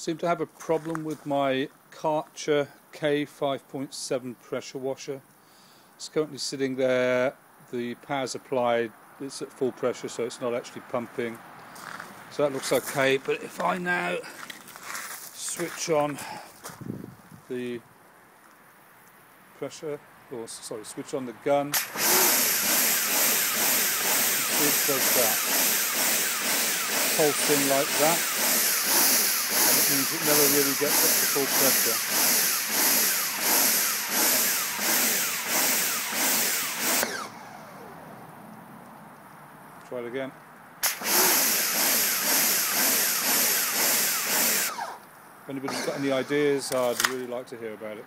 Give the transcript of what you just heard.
Seem to have a problem with my Karcher K5.7 pressure washer. It's currently sitting there, the power's applied, it's at full pressure so it's not actually pumping. So that looks okay, but if I now switch on the pressure, or sorry, switch on the gun, see it does that. Pulsing like that. And it means it never really gets up to full pressure. Try it again. If anybody's got any ideas, I'd really like to hear about it.